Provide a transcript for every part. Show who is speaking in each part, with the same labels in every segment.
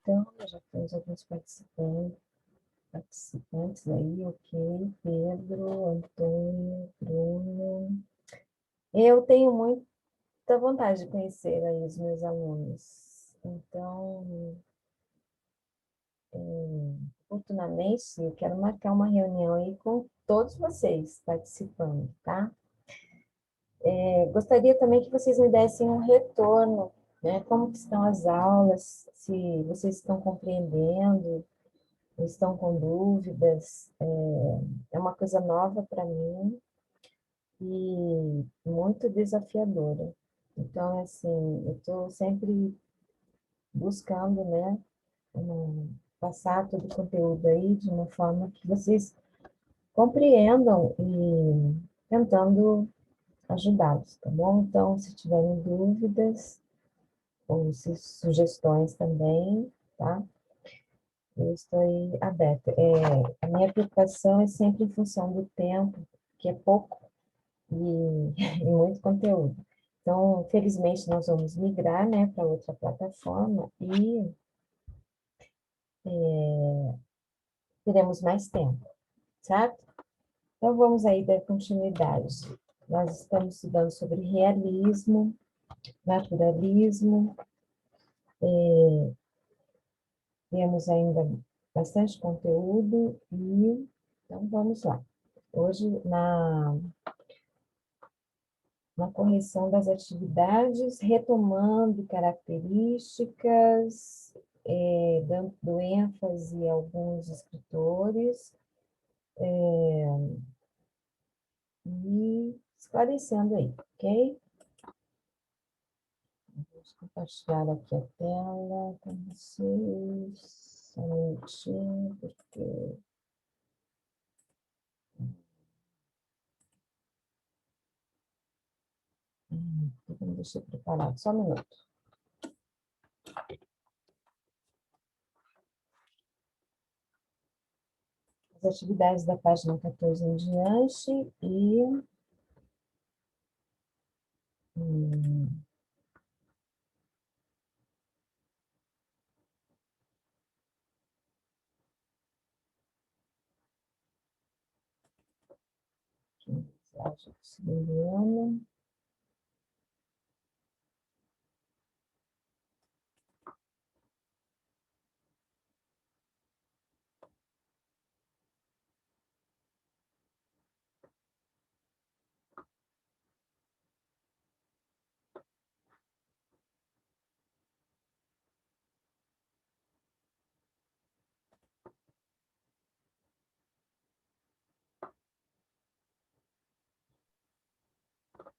Speaker 1: Então, já temos alguns participantes aí, ok. Pedro, Antônio, Bruno. Eu tenho muita vontade de conhecer aí os meus alunos. Então, oportunamente, eu quero marcar uma reunião aí com todos vocês participando, tá? Gostaria também que vocês me dessem um retorno, né? Como que estão as aulas, se vocês estão compreendendo, estão com dúvidas. É uma coisa nova para mim e muito desafiadora. Então, assim, eu estou sempre buscando, né, passar todo o conteúdo aí de uma forma que vocês compreendam e tentando ajudá-los, tá bom? Então, se tiverem dúvidas ou se sugestões também, tá? Eu estou aí aberta. A minha preocupação é sempre em função do tempo, que é pouco e, e muito conteúdo. Então, felizmente, nós vamos migrar, né, para outra plataforma e teremos mais tempo, certo? Então, vamos aí dar continuidade. Nós estamos estudando sobre realismo, naturalismo, temos ainda bastante conteúdo e então vamos lá. Hoje, na correção das atividades, retomando características, dando ênfase a alguns escritores, e esclarecendo aí, ok? Vamos compartilhar aqui a tela com vocês. Só um minutinho, porque... eu não deixei preparado, só um minuto. As atividades da página 14 em diante e... Mensagem do segundo ano.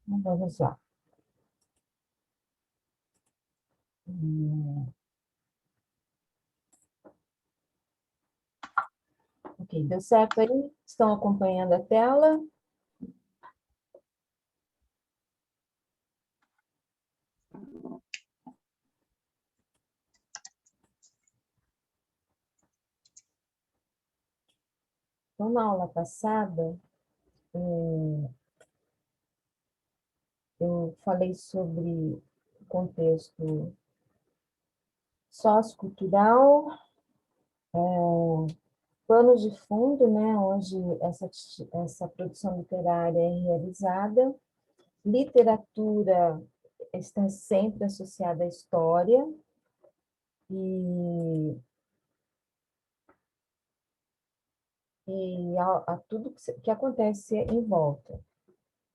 Speaker 1: Então, vamos lá. Ok, deu certo aí? Estão acompanhando a tela? Então, na aula passada, eu falei sobre o contexto sociocultural, pano de fundo, né, onde essa produção literária é realizada. Literatura está sempre associada à história e a tudo que acontece em volta.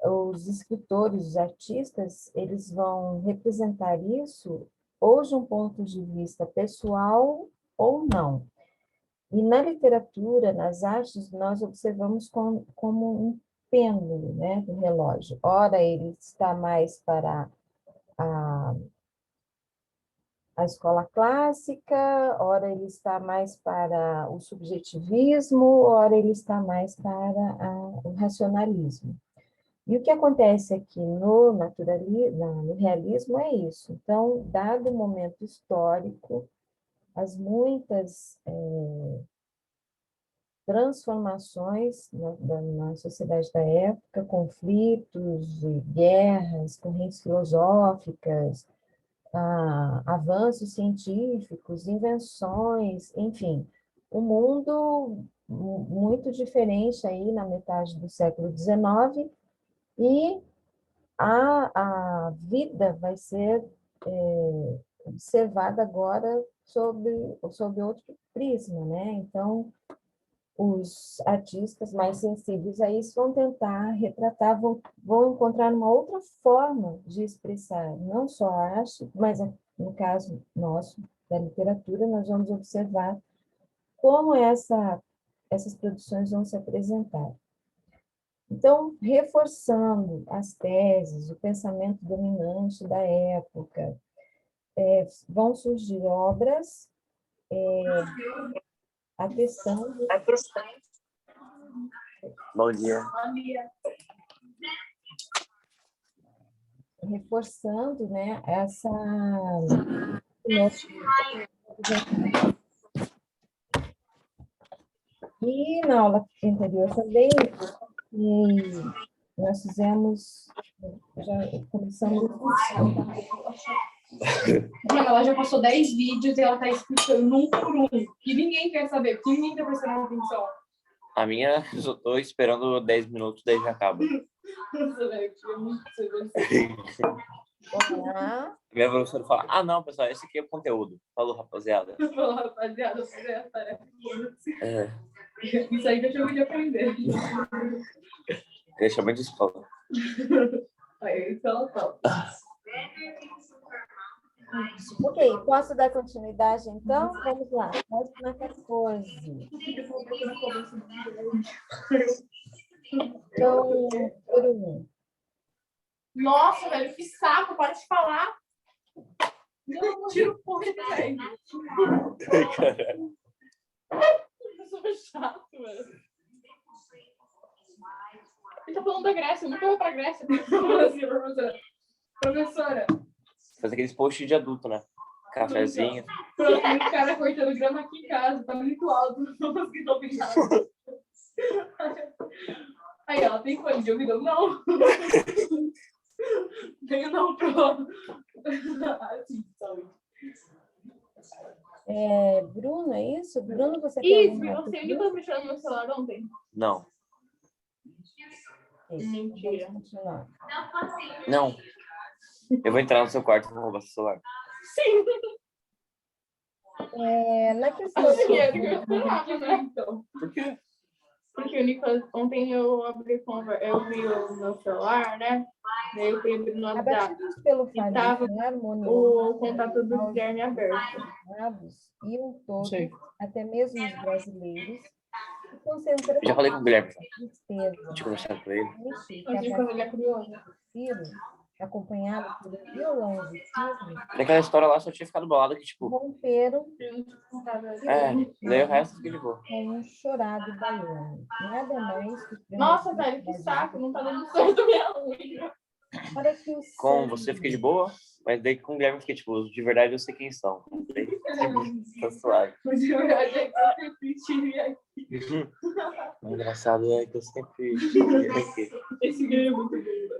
Speaker 1: Os escritores, os artistas, eles vão representar isso ou de um ponto de vista pessoal ou não. E na literatura, nas artes, nós observamos como um pêndulo, né, do relógio. Ora, ele está mais para a escola clássica, ora ele está mais para o subjetivismo, ora ele está mais para o racionalismo. E o que acontece aqui no realismo é isso. Então, dado o momento histórico, as muitas transformações na sociedade da época, conflitos e guerras, correntes filosóficas, avanços científicos, invenções, enfim, um mundo muito diferente aí na metade do século XIX, e a vida vai ser observada agora sob outro prisma, né? Então, os artistas mais sensíveis a isso vão tentar retratar, vão encontrar uma outra forma de expressar não só a arte, mas no caso nosso, da literatura, nós vamos observar como essas produções vão se apresentar. Então, reforçando as teses, o pensamento dominante da época, vão surgir obras atestando.
Speaker 2: Bom dia.
Speaker 1: Reforçando, né, essa. E na aula anterior também, nós fizemos, já começamos.
Speaker 3: Ela já passou 10 vídeos e ela tá explicando um por um. E ninguém quer saber, porque ninguém tá prestando atenção.
Speaker 2: A minha, eu só tô esperando 10 minutos, daí já acaba.
Speaker 3: Nossa, velho, eu queria muito ser
Speaker 1: Olá.
Speaker 2: Minha professora fala, não, pessoal, esse aqui é o conteúdo. Falou, rapaziada.
Speaker 3: Falou, rapaziada, fazer a tarefa.
Speaker 2: É.
Speaker 3: Isso aí que eu chamo de aprender.
Speaker 2: Ele chama de escola.
Speaker 3: Aí isso ela fala.
Speaker 1: Ok, posso dar continuidade, então? Vamos lá. Página 14. Então, por um.
Speaker 3: Nossa, velho, que saco, para de falar. Não, tira o porra, velho. Eu sou chato, velho. Ele tá falando da Grécia, eu nunca vou pra Grécia. Professora.
Speaker 2: Faz aqueles posts de adulto, né? Cafezinho.
Speaker 3: Pronto, o cara cortando grama aqui em casa, tá muito alto, não consegui ouvir nada. Aí ela tem fone de ouvido? Não. Tenho não, pro. Assim, saúde.
Speaker 1: Bruno, é isso? Bruno, você quer
Speaker 3: Isso,
Speaker 1: alguma
Speaker 3: você
Speaker 1: coisa?
Speaker 3: viu que eu mexendo no meu celular ontem?
Speaker 2: Não.
Speaker 1: Isso,
Speaker 3: Mentira.
Speaker 1: vamos continuar.
Speaker 2: Não. Eu vou entrar no seu quarto e vou roubar seu celular.
Speaker 3: Sim.
Speaker 1: Na questão
Speaker 3: Acho que era o que eu esperava, né? Então.
Speaker 2: Por quê?
Speaker 3: Porque o Nicolas, ontem eu vi o meu celular, né? Daí eu fui abrir no WhatsApp.
Speaker 1: abatidos pelo
Speaker 3: E tava
Speaker 1: farinha harmonioso,
Speaker 3: o contato do Guilherme aberto.
Speaker 1: iam todos,
Speaker 2: Sei.
Speaker 1: até mesmo os brasileiros, se concentrando
Speaker 2: Eu já falei com o Guilherme.
Speaker 1: na tristeza,
Speaker 2: Tinha conversado com ele.
Speaker 1: triste,
Speaker 3: Mas quando ele é curioso.
Speaker 1: acompanhado pelo violão de cisne,
Speaker 2: Naquela história lá só tinha ficado bolado que, tipo,
Speaker 1: romperam
Speaker 2: daí o resto fica de boa.
Speaker 1: com um chorado baiano. Nada mais que os
Speaker 3: Nossa, velho, que saco, não tá dando certo minha unha.
Speaker 1: para que o
Speaker 2: Com
Speaker 1: sangue
Speaker 2: você fica de boa, mas daí com o Guilherme fica, tipo, de verdade eu sei quem são. Daí, tá suave.
Speaker 3: Mas de verdade é que eu sempre tive aqui.
Speaker 2: O engraçado é que eu sempre tive aqui.
Speaker 3: Esse game é muito bom, velho.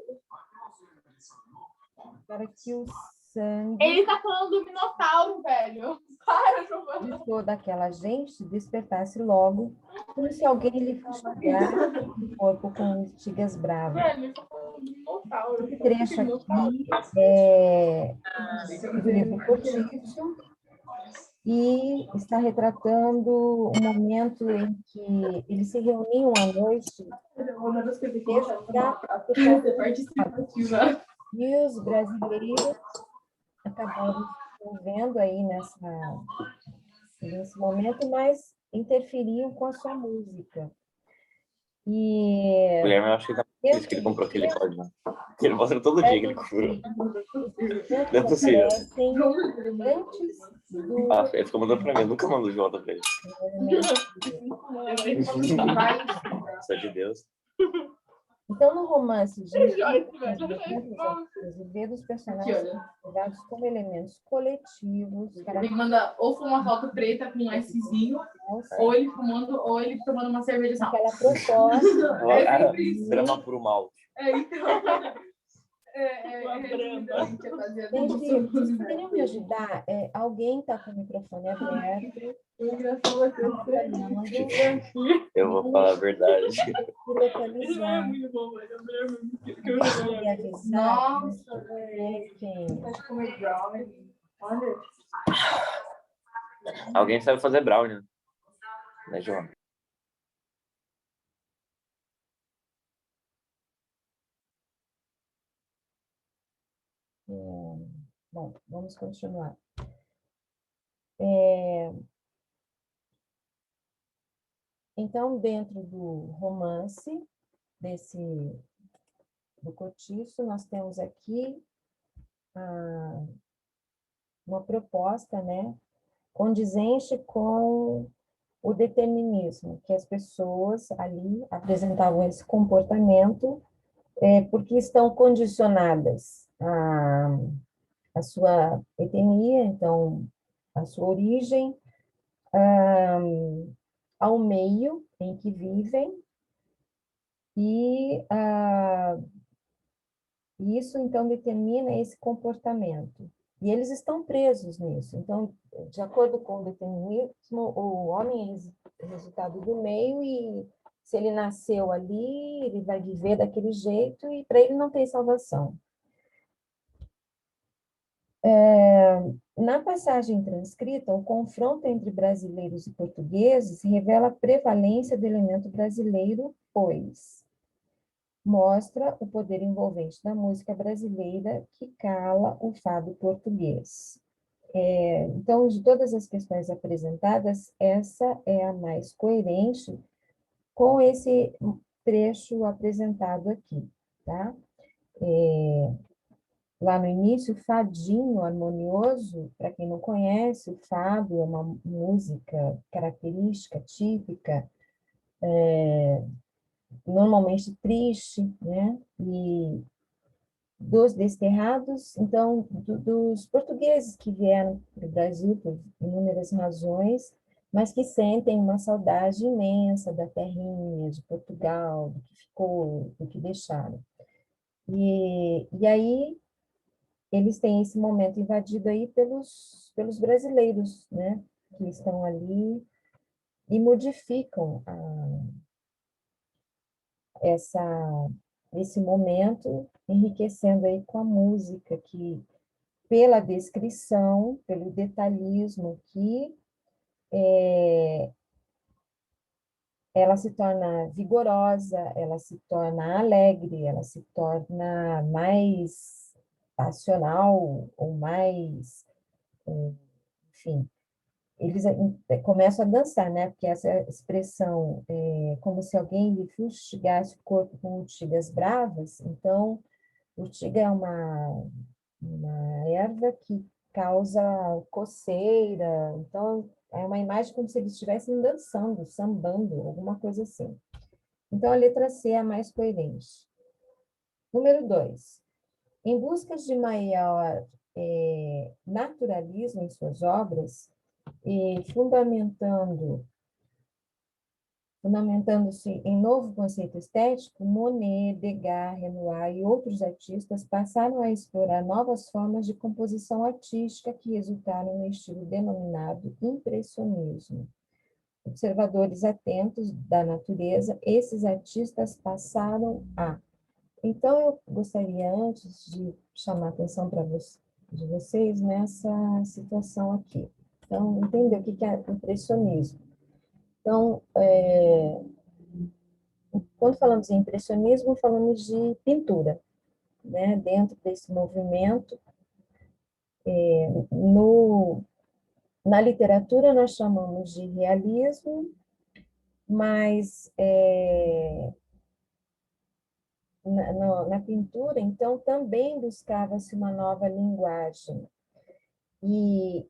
Speaker 1: para que o sangue
Speaker 3: Ele tá falando do Minotauro, velho. Para, Giovana.
Speaker 1: de toda aquela gente despertasse logo, como se alguém lhe fustigasse o corpo com estigas bravas.
Speaker 3: Velho, ele tá falando do Minotauro.
Speaker 1: Esse trecho aqui é do livro Cortiço e está retratando o momento em que eles se reuniam à noite
Speaker 3: Uma das coisas que
Speaker 1: para
Speaker 3: ser participativa.
Speaker 1: e os brasileiros acabaram se envolvendo aí nesse momento, mas interferiam com a sua música. E
Speaker 2: O Guilherme, eu acho que tá por isso que ele comprou aquele código. Ele mostra todo dia que ele comprou. Não é possível.
Speaker 1: aparecem antes do
Speaker 2: Ah, ele ficou mandando pra mim, eu nunca mando de volta pra ele. Só de Deus.
Speaker 1: Então, no romance de
Speaker 3: Joyce,
Speaker 1: ver os personagens são observados como elementos coletivos,
Speaker 3: Ele manda ou fumar uma foto preta com um Szinho, ou ele fumando, ou ele tomando uma cerveja sal.
Speaker 1: aquela proposta
Speaker 2: Grama por um mal.
Speaker 3: É, então. resumidamente, é baseado
Speaker 1: Gente,
Speaker 3: no
Speaker 1: vocês poderiam me ajudar? Alguém está com o microfone aberto, trabalhando,
Speaker 2: Eu vou falar a verdade.
Speaker 1: e localizar. Alguém poderia avisar?
Speaker 3: Nossa, velho.
Speaker 1: Quem?
Speaker 3: Pode comer brownie. Olha.
Speaker 2: Alguém sabe fazer brownie, né, João?
Speaker 1: Bom, vamos continuar. Então, dentro do romance do Cortiço, nós temos aqui uma proposta, né, condizente com o determinismo, que as pessoas ali apresentavam esse comportamento porque estão condicionadas à sua etnia, então, à sua origem, ao meio em que vivem, e isso, então, determina esse comportamento. E eles estão presos nisso. Então, de acordo com o determinismo, o homem é resultado do meio e se ele nasceu ali, ele vai viver daquele jeito e para ele não tem salvação. Na passagem transcrita, o confronto entre brasileiros e portugueses revela a prevalência do elemento brasileiro, pois mostra o poder envolvente da música brasileira que cala o fado português. Então, de todas as questões apresentadas, essa é a mais coerente com esse trecho apresentado aqui, tá? Lá no início, o fadinho harmonioso, para quem não conhece, o fado é uma música característica, típica, normalmente triste, né? E dos desterrados, então, dos portugueses que vieram para o Brasil por inúmeras razões, mas que sentem uma saudade imensa da terrinha, de Portugal, do que ficou, do que deixaram. E aí, eles têm esse momento invadido aí pelos brasileiros, né, que estão ali e modificam esse momento, enriquecendo aí com a música, que pela descrição, pelo detalhismo que ela se torna vigorosa, ela se torna alegre, ela se torna mais passional ou mais, enfim, eles começam a dançar, né? Porque essa expressão é como se alguém lhe fustigasse o corpo com urtigas bravas. Então, urtiga é uma erva que causa coceira. Então, é uma imagem como se eles estivessem dançando, sambando, alguma coisa assim. Então, a letra C é a mais coerente. Número 2. Em busca de maior naturalismo em suas obras, e fundamentando-se em novo conceito estético, Monet, Degas, Renoir e outros artistas passaram a explorar novas formas de composição artística que resultaram no estilo denominado impressionismo. Observadores atentos da natureza, esses artistas passaram a... Então, eu gostaria, antes de chamar a atenção de vocês nessa situação aqui. Então, entender o que é impressionismo. Então, quando falamos em impressionismo, falamos de pintura, né? Dentro desse movimento, na literatura nós chamamos de realismo, mas na pintura, então, também buscava-se uma nova linguagem. E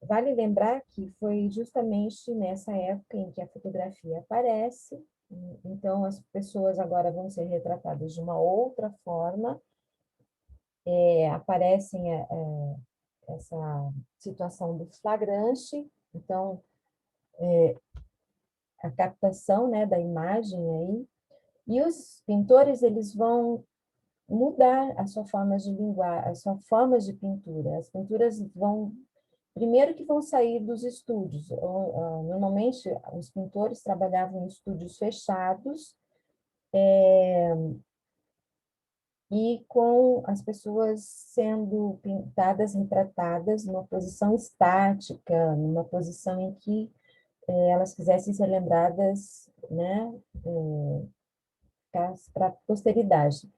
Speaker 1: vale lembrar que foi justamente nessa época em que a fotografia aparece, então as pessoas agora vão ser retratadas de uma outra forma, aparecem essa situação do flagrante, então a captação, né, da imagem aí, e os pintores eles vão mudar a sua forma de linguagem, a sua forma de pintura. As pinturas vão, primeiro que vão sair dos estúdios. Normalmente, os pintores trabalhavam em estúdios fechados, e com as pessoas sendo pintadas, retratadas numa posição estática, numa posição em que elas quisessem ser lembradas, né, para a posteridade.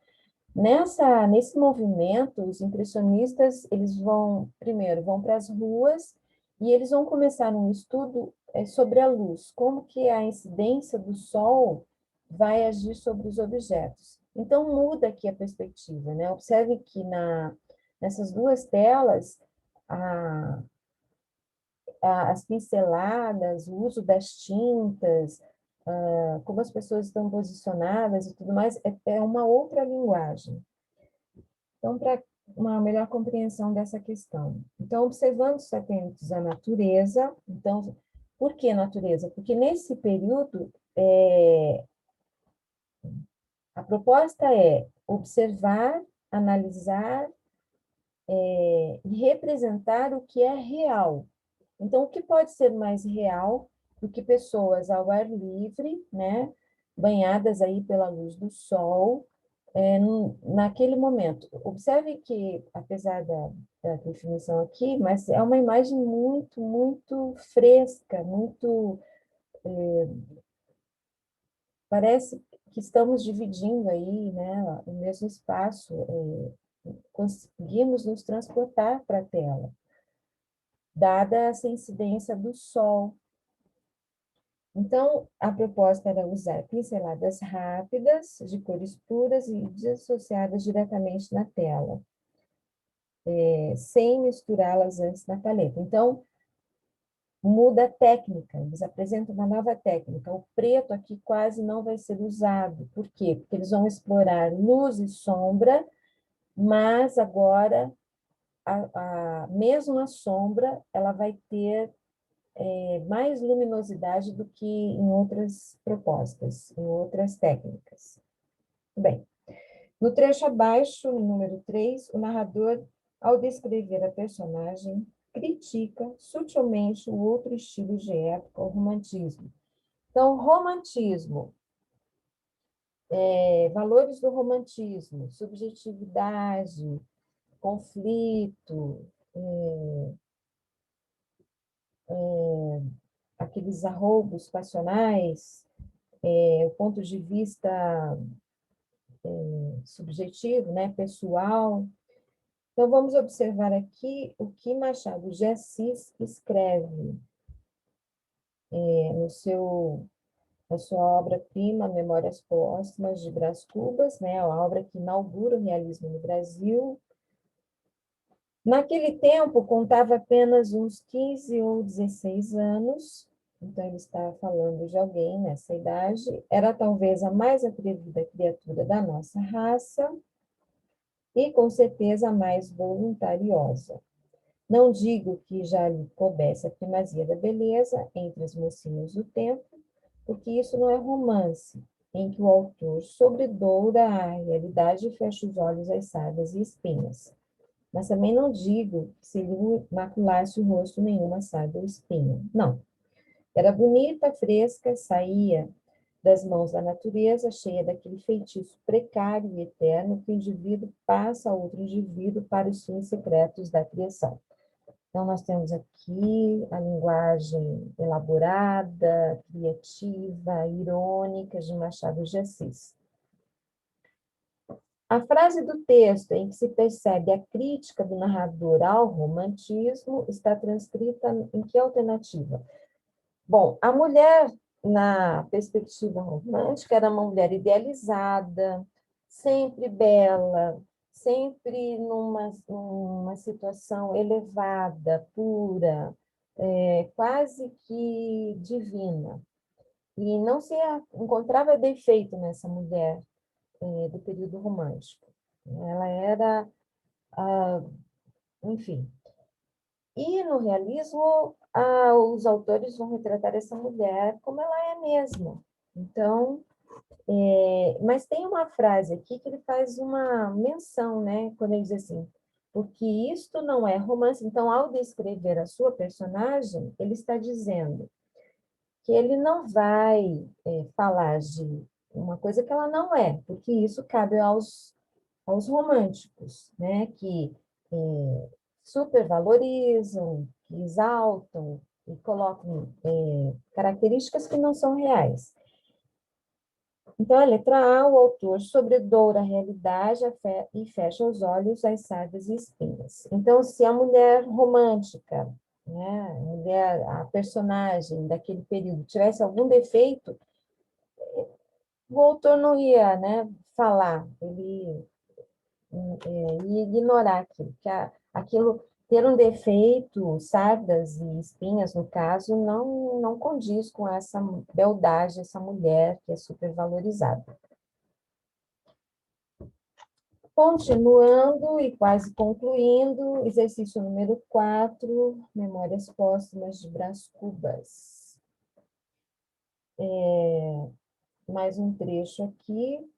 Speaker 1: Nesse movimento, os impressionistas, eles vão, primeiro, vão para as ruas e eles vão começar um estudo sobre a luz, como que a incidência do sol vai agir sobre os objetos. Então, muda aqui a perspectiva, né? Observe que nessas duas telas, as pinceladas, o uso das tintas, como as pessoas estão posicionadas e tudo mais, é uma outra linguagem. Então, para uma melhor compreensão dessa questão. Então, observando os satélites da natureza, então, por que natureza? Porque nesse período, a proposta é observar, analisar e representar o que é real. Então, o que pode ser mais real do que pessoas ao ar livre, né, banhadas aí pela luz do sol, naquele momento. Observe que, apesar da definição aqui, mas é uma imagem muito, muito fresca, muito... Parece que estamos dividindo aí, né, o mesmo espaço, conseguimos nos transportar para a tela, dada essa incidência do sol. Então, a proposta era usar pinceladas rápidas, de cores puras e desassociadas diretamente na tela, sem misturá-las antes na paleta. Então, muda a técnica, eles apresentam uma nova técnica. O preto aqui quase não vai ser usado. Por quê? Porque eles vão explorar luz e sombra, mas agora, mesmo a sombra, ela vai ter mais luminosidade do que em outras propostas, em outras técnicas. Bem, no trecho abaixo, no número 3, o narrador, ao descrever a personagem, critica sutilmente o outro estilo de época, o romantismo. Então, romantismo, valores do romantismo, subjetividade, conflito, aqueles arroubos passionais, o ponto de vista subjetivo, né, pessoal. Então, vamos observar aqui o que Machado de Assis escreve na sua obra-prima, Memórias Póstumas de Brás Cubas, né, a obra que inaugura o realismo no Brasil. Naquele tempo, contava apenas uns 15 ou 16 anos, então ele está falando de alguém nessa idade, era talvez a mais atrevida criatura da nossa raça e, com certeza, a mais voluntariosa. Não digo que já lhe coubesse a primazia da beleza entre as mocinhas do tempo, porque isso não é romance, em que o autor sobredoura a realidade e fecha os olhos às sardas e espinhas. Mas também não digo que se lhe maculasse o rosto nenhuma sarda ou espinha. Não. Era bonita, fresca, saía das mãos da natureza, cheia daquele feitiço precário e eterno que o indivíduo passa a outro indivíduo para os fins secretos da criação. Então, nós temos aqui a linguagem elaborada, criativa, irônica de Machado de Assis. A frase do texto em que se percebe a crítica do narrador ao romantismo está transcrita em que alternativa? Bom, a mulher, na perspectiva romântica, era uma mulher idealizada, sempre bela, sempre numa situação elevada, pura, quase que divina. E não se encontrava defeito nessa mulher do período romântico. Ela era, enfim. E no realismo, os autores vão retratar essa mulher como ela é mesma. Então, Mas tem uma frase aqui que ele faz uma menção, né? Quando ele diz assim, porque isto não é romance. Então, ao descrever a sua personagem, ele está dizendo que ele não vai falar de uma coisa que ela não é, porque isso cabe aos românticos, né? Que supervalorizam, que exaltam e colocam características que não são reais. Então, a letra A, o autor sobredoura a realidade e fecha os olhos às sardas e espinhas. Então, se a mulher romântica, né, a personagem daquele período tivesse algum defeito, o autor não ia, né, falar, ele ia ignorar aquilo, aquilo ter um defeito, sardas e espinhas, no caso, não condiz com essa beldade, essa mulher que é supervalorizada. Continuando e quase concluindo, exercício número 4, Memórias Póstumas de Brás Cubas. Mais um trecho aqui,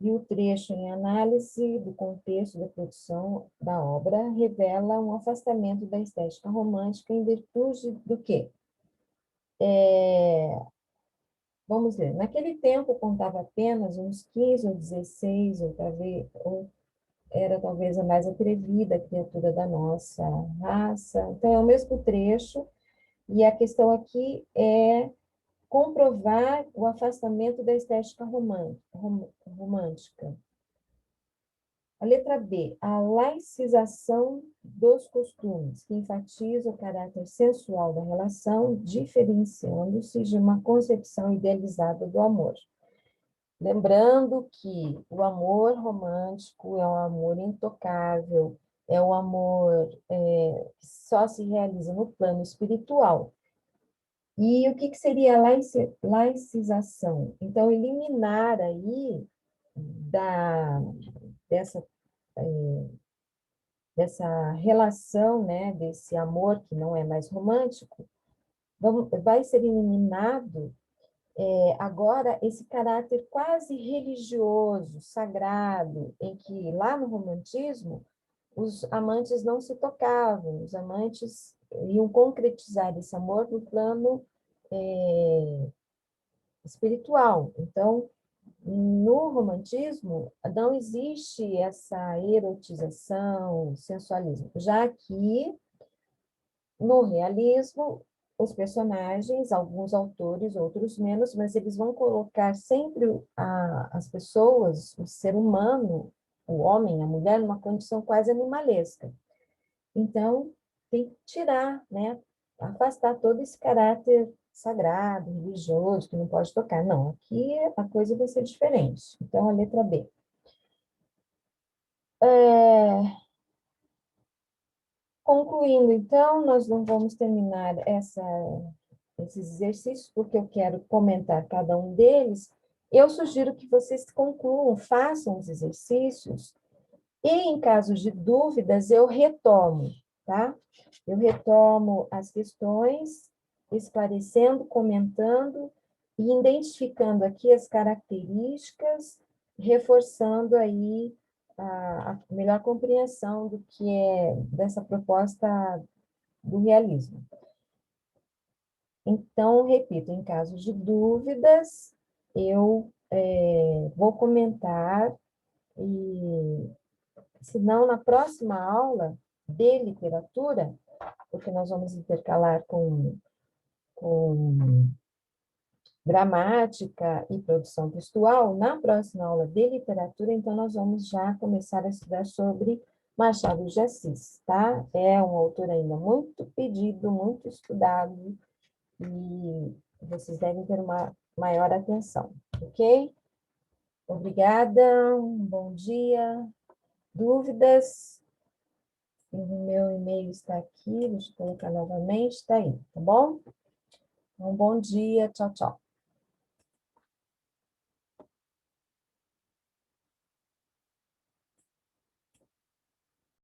Speaker 1: e o trecho em análise do contexto da produção da obra revela um afastamento da estética romântica em virtude do quê? Vamos ver, naquele tempo contava apenas uns 15 ou 16, ou era talvez a mais atrevida criatura da nossa raça. Então, é o mesmo trecho, e a questão aqui é comprovar o afastamento da estética romântica. A letra B, a laicização dos costumes, que enfatiza o caráter sensual da relação, diferenciando-se de uma concepção idealizada do amor. Lembrando que o amor romântico é um amor intocável, é um amor que só se realiza no plano espiritual. E o que seria a laicização? Então, eliminar aí dessa, dessa relação, né, desse amor que não é mais romântico, vai ser eliminado agora, esse caráter quase religioso, sagrado, em que lá no romantismo os amantes não se tocavam, os amantes iam concretizar esse amor no plano espiritual. Então, no romantismo, não existe essa erotização, sensualismo, já que no realismo, os personagens, alguns autores, outros menos, mas eles vão colocar sempre as pessoas, o ser humano, o homem, a mulher, numa condição quase animalesca. Então, tem que tirar, né? Afastar todo esse caráter sagrado, religioso, que não pode tocar. Não, aqui a coisa vai ser diferente. Então, a letra B. Concluindo, então, nós não vamos terminar esses exercícios, porque eu quero comentar cada um deles. Eu sugiro que vocês concluam, façam os exercícios, e em casos de dúvidas, eu retomo, tá? Eu retomo as questões, esclarecendo, comentando e identificando aqui as características, reforçando aí a melhor compreensão do que é dessa proposta do realismo. Então, repito, em casos de dúvidas, eu vou comentar, e se não, na próxima aula de literatura, porque nós vamos intercalar com gramática e produção textual, na próxima aula de literatura, então, nós vamos já começar a estudar sobre Machado de Assis, tá? É um autor ainda muito pedido, muito estudado, e vocês devem ter uma maior atenção, ok? Obrigada, um bom dia. Dúvidas? O meu e-mail está aqui, deixa eu colocar novamente, está aí, tá bom? Um bom dia, tchau, tchau.